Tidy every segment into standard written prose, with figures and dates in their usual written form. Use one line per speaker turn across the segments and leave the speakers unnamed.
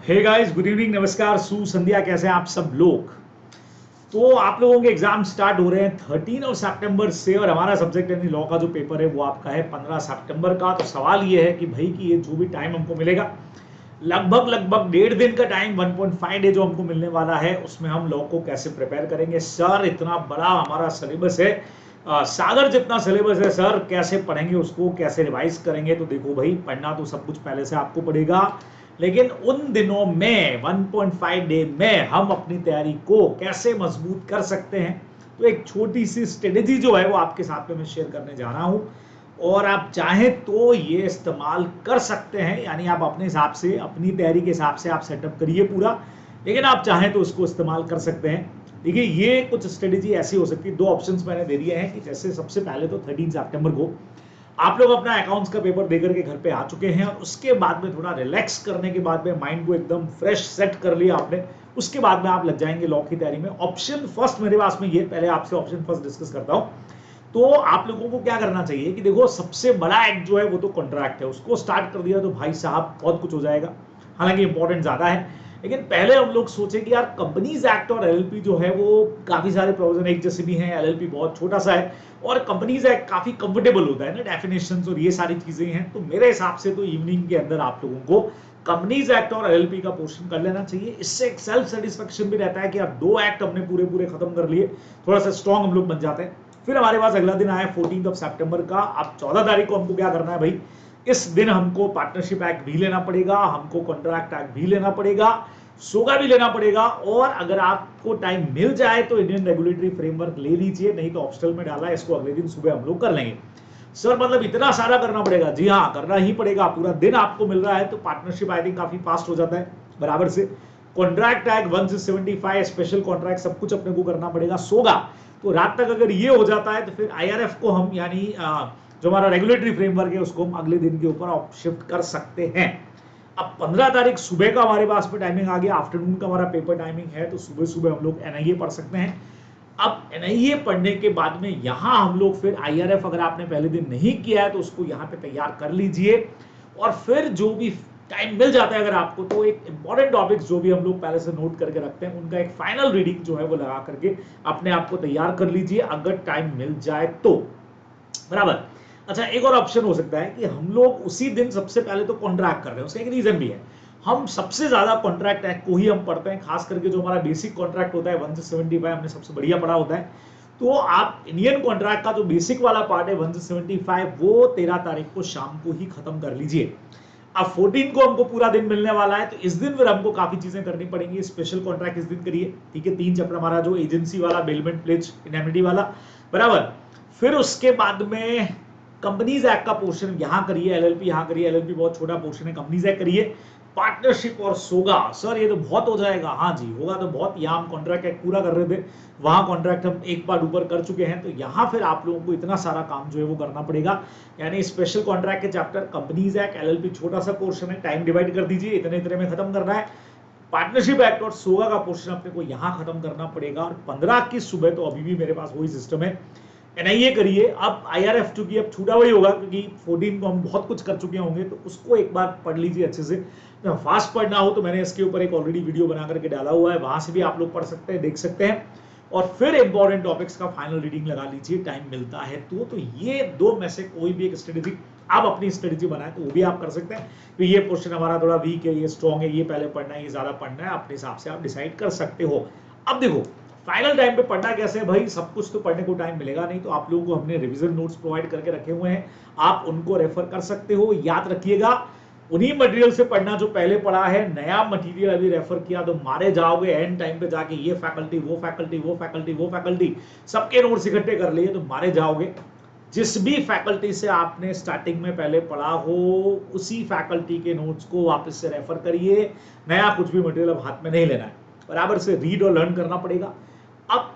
Hey guys, good evening, नमस्कार, संध्या। कैसे हैं आप सब लोग? तो आप लोगों के एग्जाम स्टार्ट हो रहे हैं 13 और सितंबर से, और हमारा सब्जेक्ट यानी लॉ का जो पेपर है वो आपका है 15 सितंबर का। तो सवाल ये है कि भाई कि ये जो भी टाइम हमको मिलेगा, लगभग लगभग 1.5 दिन का टाइम, 1.5 डे जो हमको मिलने वाला है, उसमें हम लॉ को कैसे प्रिपेयर करेंगे। सर इतना बड़ा हमारा सिलेबस है, सागर जितना सिलेबस है सर, कैसे पढ़ेंगे उसको, कैसे रिवाइज करेंगे। तो देखो भाई, पढ़ना तो सब कुछ पहले से आपको पड़ेगा, लेकिन उन दिनों में 1.5 डे में हम अपनी तैयारी को कैसे मजबूत कर सकते हैं। तो एक छोटी सी स्ट्रेटेजी जो है वो आपके साथ में मैं शेयर करने जा रहा हूं, और आप चाहें तो ये इस्तेमाल कर सकते हैं। यानी आप अपने हिसाब से, अपनी तैयारी के हिसाब से आप सेटअप करिए पूरा, लेकिन आप चाहें तो उसको इस्तेमाल कर सकते हैं। देखिए, ये कुछ स्ट्रेटेजी ऐसी हो सकती है, दो ऑप्शंस मैंने दे दिए हैं कि जैसे सबसे पहले तो 13 सितंबर को आप लोग अपना अकाउंट्स का पेपर देकर के घर पे आ चुके हैं, और उसके बाद में थोड़ा रिलैक्स करने के बाद में, माइंड को एकदम फ्रेश सेट कर लिया आपने, उसके बाद में आप लग जाएंगे लॉ की तैयारी में। ऑप्शन फर्स्ट मेरे पास में ये, पहले आपसे ऑप्शन फर्स्ट डिस्कस करता हूं। तो आप लोगों को क्या करना चाहिए कि देखो, सबसे बड़ा एक्ट जो है वो तो कॉन्ट्रैक्ट है, उसको स्टार्ट कर दिया तो भाई साहब बहुत कुछ हो जाएगा। हालांकि इंपॉर्टेंट ज्यादा है, लेकिन पहले हम लोग सोचें कि यार कंपनीज एक्ट और एलएलपी जो है वो काफी सारे प्रोविजन एक जैसे भी हैं, एलएलपी बहुत छोटा सा है, और कंपनीज एक्ट काफी कंफर्टेबल होता है ना, डेफिनेशंस और ये सारी चीजें हैं। तो मेरे हिसाब से तो इवनिंग के अंदर आप लोगों को कंपनीज एक्ट और एलएलपी का पोर्शन कर लेना चाहिए। इससे एक सेल्फ सेटिस्फेक्शन भी रहता है कि यार 2 एक्ट हमने पूरे पूरे खत्म कर लिए, थोड़ा सा स्ट्रॉन्ग हम लोग बन जाते हैं। फिर हमारे पास अगला दिन आया 14 सितंबर का। अब 14 तारीख को हमको क्या करना है भाई, इस दिन हमको पार्टनरशिप एक्ट भी लेना पड़ेगा, हमको कॉन्ट्रैक्ट एक्ट भी लेना पड़ेगा, सोगा भी लेना पड़ेगा, और अगर आपको टाइम मिल जाए तो इंडियन रेगुलेटरी फ्रेमवर्क ले लीजिए, नहीं तो ऑप्शनल में डाला है, इसको अगले दिन सुबह हम लोग कर लेंगे। सर मतलब इतना सारा करना पड़ेगा? जी हाँ, करना ही पड़ेगा। पूरा दिन आपको मिल रहा है तो पार्टनरशिप आई थिंक काफी फास्ट हो जाता है बराबर से। कॉन्ट्रैक्ट एक्ट 1 से 75, स्पेशल कॉन्ट्रैक्ट, सब कुछ अपने को करना पड़ेगा। सोगा तो रात तक अगर ये हो जाता है तो फिर आईआरएफ को हम, यानी जो हमारा रेगुलेटरी फ्रेमवर्क है, उसको हम अगले दिन के ऊपर शिफ्ट कर सकते हैं। अब 15 तारीख सुबह का हमारे पास में टाइमिंग आ गया, आफ्टरनून का हमारा पेपर टाइमिंग है, तो सुबह सुबह हम लोग एनआईए पढ़ सकते हैं। अब एनआईए पढ़ने के बाद में यहां हम लोग फिर आईआरएफ, अगर आपने पहले दिन नहीं किया है तो उसको यहां पे तैयार कर लीजिए, और फिर जो भी टाइम मिल जाता है अगर आपको, तो एक इंपॉर्टेंट टॉपिक्स जो भी हम लोग पहले से नोट करके रखते हैं, उनका एक फाइनल रीडिंग जो है वो लगा करके अपने आप को तैयार कर लीजिए, अगर टाइम मिल जाए तो। बराबर। अच्छा, एक और ऑप्शन हो सकता है कि हम लोग उसी दिन सबसे पहले तो कॉन्ट्रैक्ट कर रहे हैं, उसका एक रीजन भी है। हम सबसे ज्यादा कॉन्ट्रैक्ट एक्ट को ही हम पढ़ते हैं, खास करके जो हमारा बेसिक कॉन्ट्रैक्ट होता है 1 से 75 हमने सबसे बढ़िया पढ़ा होता है। तो आप इंडियन कॉन्ट्रैक्ट का जो बेसिक वाला पार्ट है 1 से 75, वो 13 तारीख को शाम को ही खत्म कर लीजिए। अब 14 को हमको पूरा दिन मिलने वाला है, तो इस दिन फिर हमको काफी चीजें करनी पड़ेंगी। स्पेशल कॉन्ट्रैक्ट इस दिन करिए, ठीक है। 3 चैप्टर हमारा जो एजेंसी वाला, बेलमेंट प्लेज, इनएमिटी वाला, बराबर। फिर उसके बाद में कंपनीज एक्ट का पोर्शन यहां करिए, एलएलपी यहां करिए, एलएलपी बहुत छोटा पोर्शन है, कंपनीज एक्ट करिए। पार्टनरशिप और सोगा, सर ये तो बहुत हो जाएगा। हाँ जी, होगा तो बहुत। यहाँ हम कॉन्ट्रैक्ट एक्ट पूरा कर रहे थे, वहां कॉन्ट्रैक्ट हम एक बार ऊपर कर चुके हैं, तो यहाँ फिर आप लोगों को इतना सारा काम जो है वो करना पड़ेगा। यानी स्पेशल कॉन्ट्रैक्ट के चैप्टर, कंपनीज एक्ट, एलएलपी छोटा सा पोर्शन है, टाइम डिवाइड कर दीजिए, इतने इतने में खत्म करना है। पार्टनरशिप एक्ट और सोगा का पोर्शन अपने को यहां खत्म करना पड़ेगा। और 15 की सुबह तो अभी भी मेरे पास वही सिस्टम है, एनआईए करिए। अब आईआरएफ चूंकि अब छूटा वही होगा, क्योंकि 14 को हम बहुत कुछ कर चुके होंगे, तो उसको एक बार पढ़ लीजिए अच्छे से। तो फास्ट पढ़ना हो तो मैंने इसके ऊपर एक ऑलरेडी वीडियो बना करके डाला हुआ है, वहां से भी आप लोग पढ़ सकते हैं, देख सकते हैं। और फिर इंपॉर्टेंट टॉपिक्स का फाइनल रीडिंग लगा लीजिए, टाइम मिलता है तो ये दो में से कोई भी एक स्ट्रेटेजी आप अपनी स्ट्रेटेजी बनाए तो वो भी आप कर सकते हैं। तो ये पोर्शन हमारा थोड़ा वीक है, ये स्ट्रॉन्ग है, ये पहले पढ़ना है, ये ज्यादा पढ़ना है, अपने हिसाब से आप डिसाइड कर सकते हो। अब देखो, फाइनल टाइम पे पढ़ना कैसे है भाई, सब कुछ तो पढ़ने को टाइम मिलेगा नहीं, तो आप लोगों को हमने रिवीजन नोट्स प्रोवाइड करके रखे हुए हैं, आप उनको रेफर कर सकते हो। याद रखिएगा, उन्हीं मटेरियल से पढ़ना जो पहले पढ़ा है, नया मटेरियल अभी रेफर किया तो मारे जाओगे एंड टाइम पे जाके, ये फैकल्टी, वो फैकल्टी, वो फैकल्टी, वो फैकल्टी, सबके नोट्स इकट्ठे कर लिए तो मारे जाओगे। जिस भी फैकल्टी से आपने स्टार्टिंग में पहले पढ़ा हो, उसी फैकल्टी के नोट्स को वापस से रेफर करिए, नया कुछ भी मटेरियल अब हाथ में नहीं लेना है, बराबर से रीड और लर्न करना पड़ेगा। अब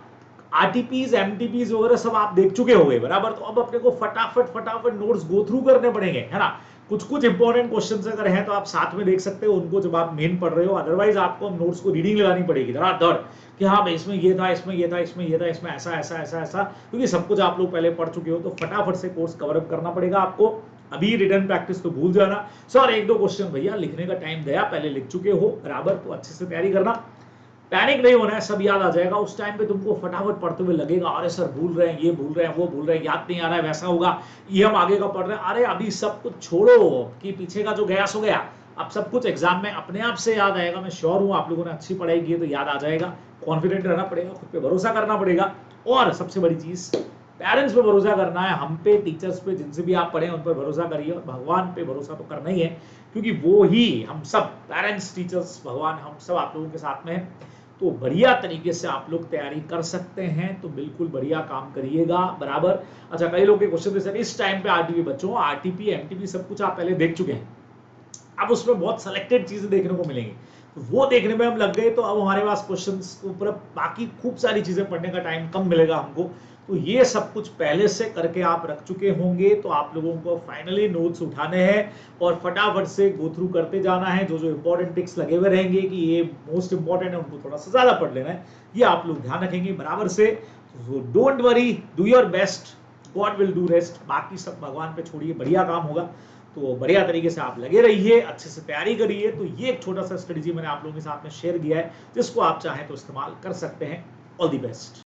आरटीपीज, एमटीपीज वगैरह सब आप देख चुके होंगे, बराबर। तो अब अपने को फटाफट फटाफट नोट्स गो थ्रू करने पड़ेंगे, है ना। कुछ कुछ इंपॉर्टेंट क्वेश्चंस अगर हैं तो आप साथ में देख सकते हो उनको जब आप मेन पढ़ रहे हो, अदरवाइज आपको नोट्स को रीडिंग लगानी पड़ेगी धड़ाधड़, कि हाँ भाई इसमें ये था, इसमें ये था, इसमें ये था, इसमें ऐसा ऐसा ऐसा ऐसा, क्योंकि सब कुछ आप लोग पहले पढ़ चुके हो, तो फटाफट से कोर्स कवर अप करना पड़ेगा आपको। अभी रिटर्न प्रैक्टिस तो भूल जाना सर, एक दो क्वेश्चन भैया लिखने का टाइम गया, पहले लिख चुके हो बराबर, तो अच्छे से तैयारी करना, पैनिक नहीं होना है, सब याद आ जाएगा। उस टाइम पे तुमको फटाफट पढ़ते हुए लगेगा अरे सर भूल रहे हैं, ये भूल रहे हैं, वो भूल रहे हैं, याद नहीं आ रहा है, वैसा होगा, ये हम आगे का पढ़ रहे हैं। अरे अभी सब कुछ छोड़ो कि पीछे का जो गया सो गया, अब सब कुछ एग्जाम में अपने आप से याद आएगा। मैं श्योर हूं आप लोगों ने अच्छी पढ़ाई की है तो याद आ जाएगा। कॉन्फिडेंट रहना पड़ेगा, खुद पे भरोसा करना पड़ेगा, और सबसे बड़ी चीज पेरेंट्स पे भरोसा करना है, हम पे, टीचर्स पे, जिनसे भी आप पढ़े उन पर भरोसा करिए, और भगवान पे भरोसा तो करना ही है, क्योंकि वो ही हम सब, पेरेंट्स, टीचर्स, भगवान, हम सब आप लोगों के साथ में है। तो बढ़िया तरीके से आप लोग तैयारी कर सकते हैं, तो बिल्कुल बढ़िया काम करिएगा बराबर। अच्छा, कई लोग के क्वेश्चन थे सर इस टाइम पे आरटीपी, बच्चों आरटीपी एमटीपी सब कुछ आप पहले देख चुके हैं, अब उसमें बहुत सेलेक्टेड चीजें देखने को मिलेंगी, तो वो देखने में हम लग गए, तो अब हमारे पास क्वेश्चंस के ऊपर बाकी खूब सारी चीजें पढ़ने का टाइम कम मिलेगा हमको। तो ये सब कुछ पहले से करके आप रख चुके होंगे, तो आप लोगों को फाइनली नोट्स उठाने हैं और फटाफट से गो थ्रू करते जाना है। जो जो इंपॉर्टेंट टिक्स लगे हुए रहेंगे कि ये मोस्ट इंपॉर्टेंट है, उनको थोड़ा सा ज्यादा पढ़ लेना है, ये आप लोग ध्यान रखेंगे बराबर से। Don't worry, do your best, God will do rest, बाकी सब भगवान पे छोड़िए, बढ़िया काम होगा। तो बढ़िया तरीके से आप लगे रहिए, अच्छे से तैयारी करिए। तो ये एक छोटा सा स्ट्रेटेजी मैंने आप लोगों के साथ में शेयर किया है, जिसको आप चाहें तो इस्तेमाल कर सकते हैं। All the best.